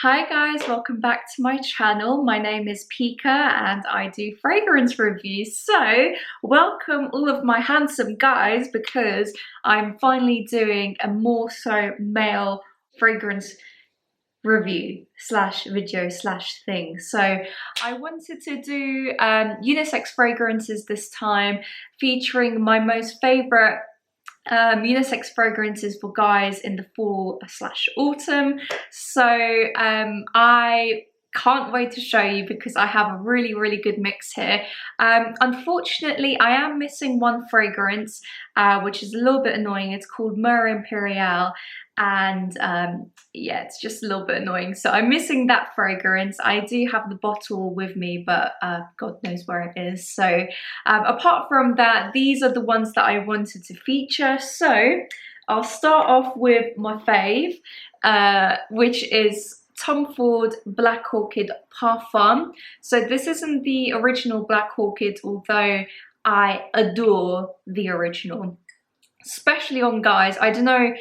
Hi guys, welcome back to my channel. My name is Pika and I do fragrance reviews. So welcome all of my handsome guys because I'm finally doing a more so male fragrance review slash video slash thing. So I wanted to do unisex fragrances this time, featuring my most favorite unisex fragrances for guys in the fall slash autumn. So I can't wait to show you because I have a really good mix here. Unfortunately, I am missing one fragrance, which is a little bit annoying. It's called Myrrh Imperial, and yeah, it's just a little bit annoying. So I'm missing that fragrance. I do have the bottle with me, but God knows where it is. So apart from that, these are the ones that I wanted to feature. So I'll start off with my fave, which is Tom Ford Black Orchid Parfum. So this isn't the original Black Orchid, although I adore the original, especially on guys. I don't know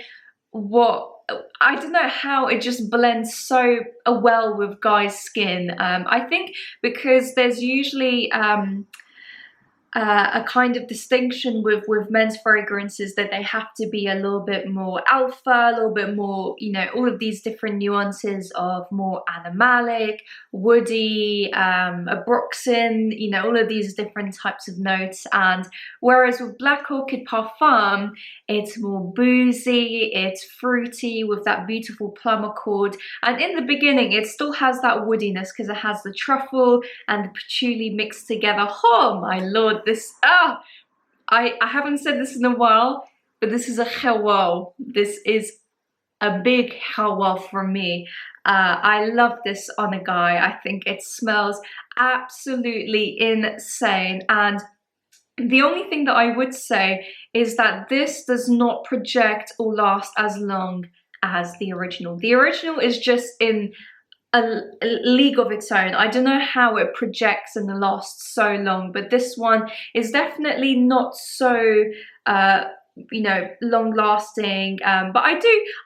how it just blends so well with guys' skin. I think because there's usually a kind of distinction with men's fragrances that they have to be a little bit more alpha, a little bit more, you know, all of these different nuances of more animalic, woody, abroxin, you know, all of these different types of notes. And whereas with Black Orchid Parfum, it's more boozy, it's fruity with that beautiful plum accord. And in the beginning, it still has that woodiness because it has the truffle and the patchouli mixed together. Oh my lord, I haven't said this in a while, but this is a hello. This is a big hello from me. I love this on a guy. I think it smells absolutely insane. And the only thing that I would say is that this does not project or last as long as the original. The original is just in a league of its own. I don't know how it projects and lasts so long, but this one is definitely not so you know, long lasting, but I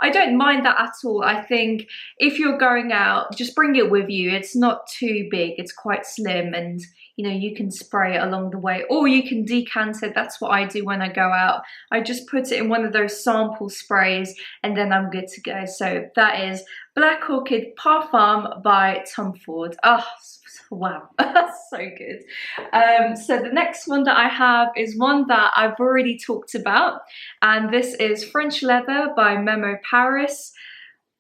don't mind that at all. I think if you're going out, just bring it with you. It's not too big, it's quite slim, and you know, you can spray it along the way, or you can decant it. That's what I do when I go out. I just put it in one of those sample sprays and then I'm good to go. So that is Black Orchid Parfum by Tom Ford. Oh, wow, so good. So the next one that I have is one that I've already talked about, and this is French Leather by Memo Paris.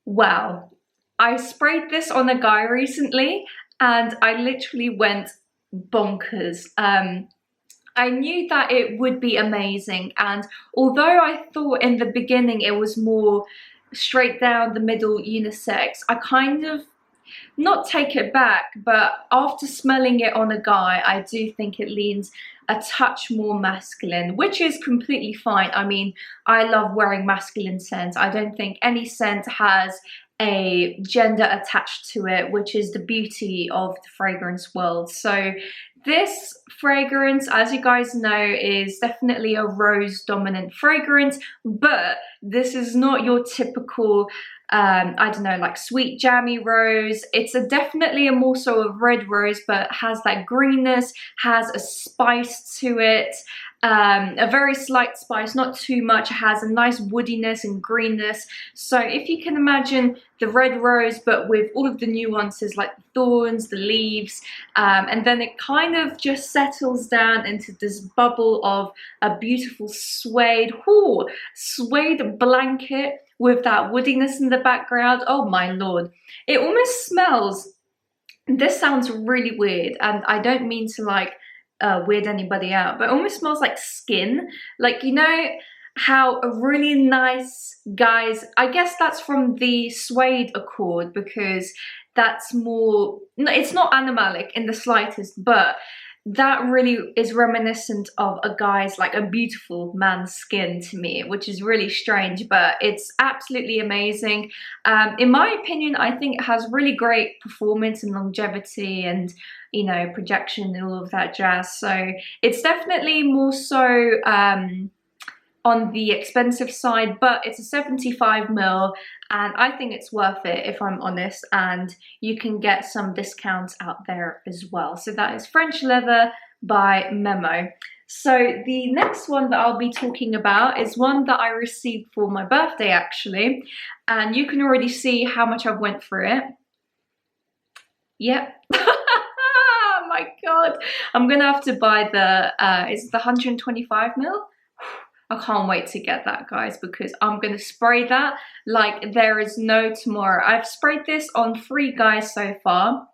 Wow, I sprayed this on a guy recently and I literally went bonkers. I knew that it would be amazing, and although I thought in the beginning it was more straight down the middle unisex, I kind of not take it back, but after smelling it on a guy, I do think it leans a touch more masculine, which is completely fine. I mean, I love wearing masculine scents. I don't think any scent has a gender attached to it, which is the beauty of the fragrance world. So this fragrance, as you guys know, is definitely a rose dominant fragrance, but this is not your typical I don't know, like sweet jammy rose. It's definitely a more so of red rose, but has that greenness, has a spice to it, a very slight spice, not too much. It has a nice woodiness and greenness. So if you can imagine the red rose, but with all of the nuances like the thorns, the leaves, and then it kind of just settles down into this bubble of a beautiful suede blanket with that woodiness in the background. Oh my lord, it almost smells, this sounds really weird and I don't mean to like weird anybody out, but it almost smells like skin. Like, you know how a really nice guy's, I guess that's from the suede accord, because that's more, it's not animalic in the slightest, but that really is reminiscent of a guy's, like a beautiful man's skin to me, which is really strange, but it's absolutely amazing. In my opinion, I think it has really great performance and longevity and, you know, projection and all of that jazz. So it's definitely more so on the expensive side, but it's a 75 ml, and I think it's worth it if I'm honest, and you can get some discounts out there as well. So that is French Leather by Memo. So the next one that I'll be talking about is one that I received for my birthday actually, and you can already see how much I've went for it. Yep. Oh my god, I'm gonna have to buy the is it the 125 ml? I can't wait to get that, guys, because I'm gonna spray that like there is no tomorrow. I've sprayed this on 3 guys so far.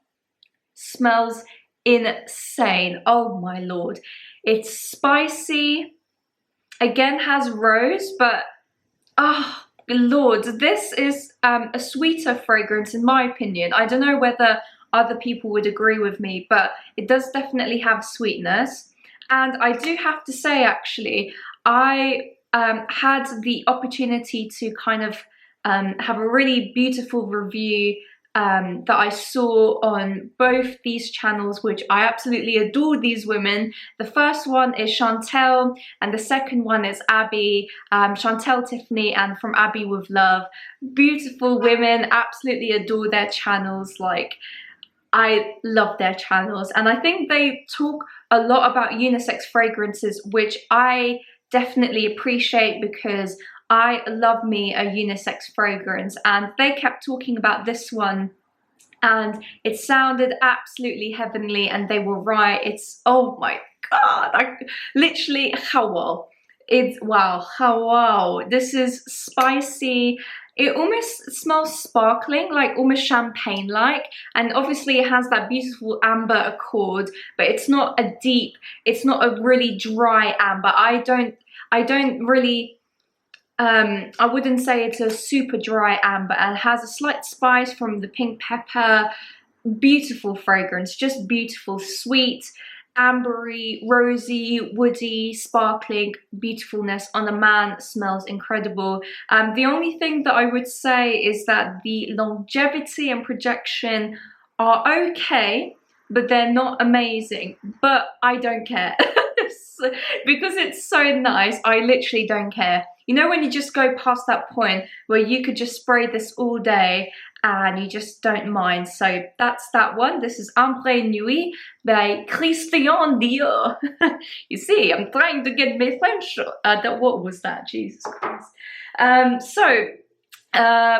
Smells insane. Oh my lord. It's spicy. Again, has rose, but oh lord, this is a sweeter fragrance in my opinion. I don't know whether other people would agree with me, but it does definitely have sweetness. And I do have to say, actually, I had the opportunity to kind of have a really beautiful review that I saw on both these channels, which I absolutely adore these women. The first one is Chantel, and the second one is Abby, Chantel Tiffany, and From Abby with Love. Beautiful women, absolutely adore their channels. Like, I love their channels, and I think they talk a lot about unisex fragrances, which I definitely appreciate because I love me a unisex fragrance, and they kept talking about this one and it sounded absolutely heavenly, and they were right. It's, oh my god, literally, how well. It's wow, how wow. This is spicy. It almost smells sparkling, like almost champagne-like, and obviously it has that beautiful amber accord, but it's not a deep, it's not a really dry amber. I don't really, I wouldn't say it's a super dry amber, and it has a slight spice from the pink pepper. Beautiful fragrance, just beautiful, sweet, ambery, rosy, woody, sparkling beautifulness on a man. Smells incredible. The only thing that I would say is that the longevity and projection are okay, but they're not amazing. But I don't care. Because it's so nice, I literally don't care. You know when you just go past that point where you could just spray this all day and you just don't mind. So that's that one. This is Ambre Nuit by Christian Dior. You see, I'm trying to get my French. What was that? Jesus Christ.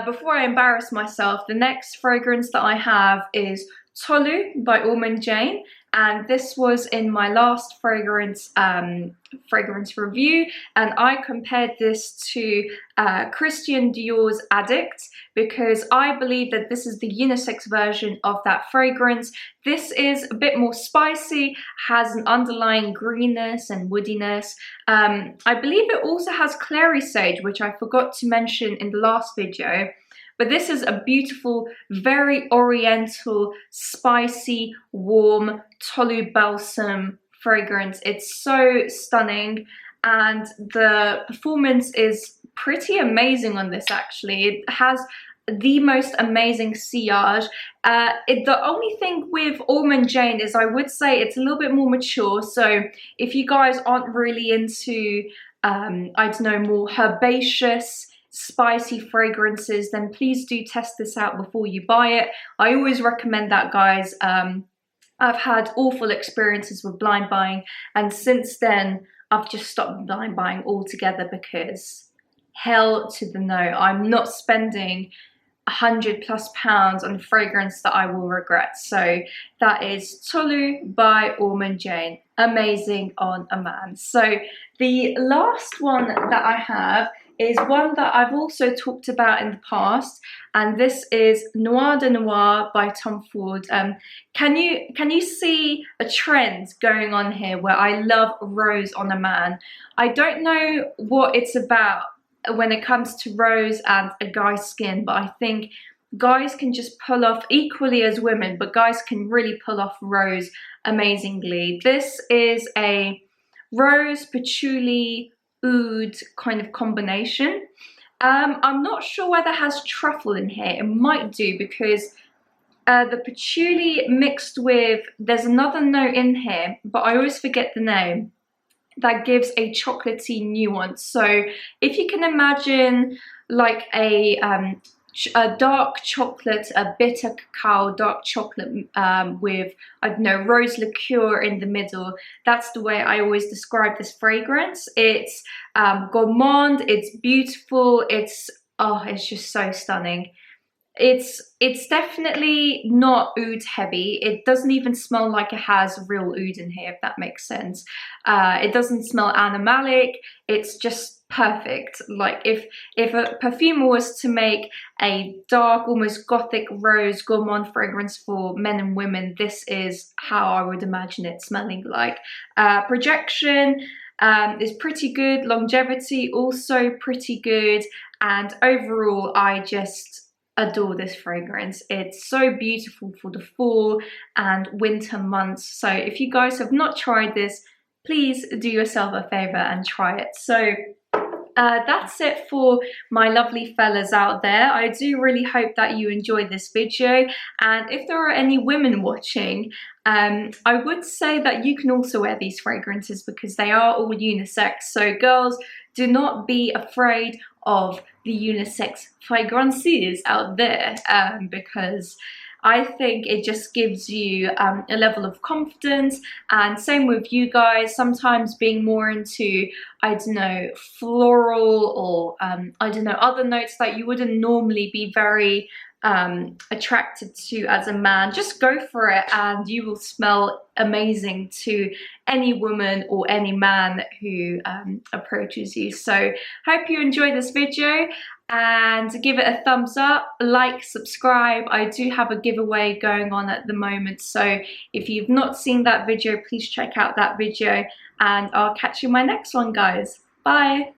Before I embarrass myself, the next fragrance that I have is Tolu by Ormonde Jayne, and this was in my last fragrance review, and I compared this to Christian Dior's Addict because I believe that this is the unisex version of that fragrance. This is a bit more spicy, has an underlying greenness and woodiness. I believe it also has clary sage, which I forgot to mention in the last video. But this is a beautiful, very oriental, spicy, warm Tolu balsam fragrance. It's so stunning, and the performance is pretty amazing on this actually. It has the most amazing sillage. The only thing with Ormonde Jayne is I would say it's a little bit more mature. So if you guys aren't really into, I don't know, more herbaceous, spicy fragrances, then please do test this out before you buy it. I always recommend that, guys. I've had awful experiences with blind buying, and since then I've just stopped blind buying altogether because hell to the no. I'm not spending £100+ on a fragrance that I will regret. So that is Tolu by Ormonde Jayne. Amazing on a man. So the last one that I have is one that I've also talked about in the past, and this is Noir de Noir by Tom Ford. Can you see a trend going on here where I love rose on a man? I don't know what it's about when it comes to rose and a guy's skin, but I think guys can just pull off, equally as women, but guys can really pull off rose amazingly. This is a rose patchouli oud kind of combination. I'm not sure whether it has truffle in here. It might do because the patchouli mixed with, there's another note in here, but I always forget the name. that gives a chocolatey nuance. So if you can imagine like a dark chocolate, a bitter cacao, dark chocolate with, I don't know, rose liqueur in the middle. That's the way I always describe this fragrance. It's gourmand, it's beautiful, it's, oh, it's just so stunning. It's definitely not oud heavy. It doesn't even smell like it has real oud in here, if that makes sense. It doesn't smell animalic. It's just perfect. Like if a perfumer was to make a dark, almost gothic rose gourmand fragrance for men and women, this is how I would imagine it smelling like. Projection is pretty good. Longevity also pretty good. And overall, I just adore this fragrance. It's so beautiful for the fall and winter months. So if you guys have not tried this, please do yourself a favor and try it. So that's it for my lovely fellas out there. I do really hope that you enjoyed this video, and if there are any women watching, I would say that you can also wear these fragrances because they are all unisex. So girls, do not be afraid of the unisex fragrances out there, because I think it just gives you a level of confidence. And same with you guys, sometimes being more into, I don't know, floral or I don't know, other notes that you wouldn't normally be very attracted to as a man, just go for it and you will smell amazing to any woman or any man who approaches you. So hope you enjoyed this video, and give it a thumbs up, like, subscribe. I do have a giveaway going on at the moment, so if you've not seen that video, please check out that video, and I'll catch you in my next one, guys. Bye.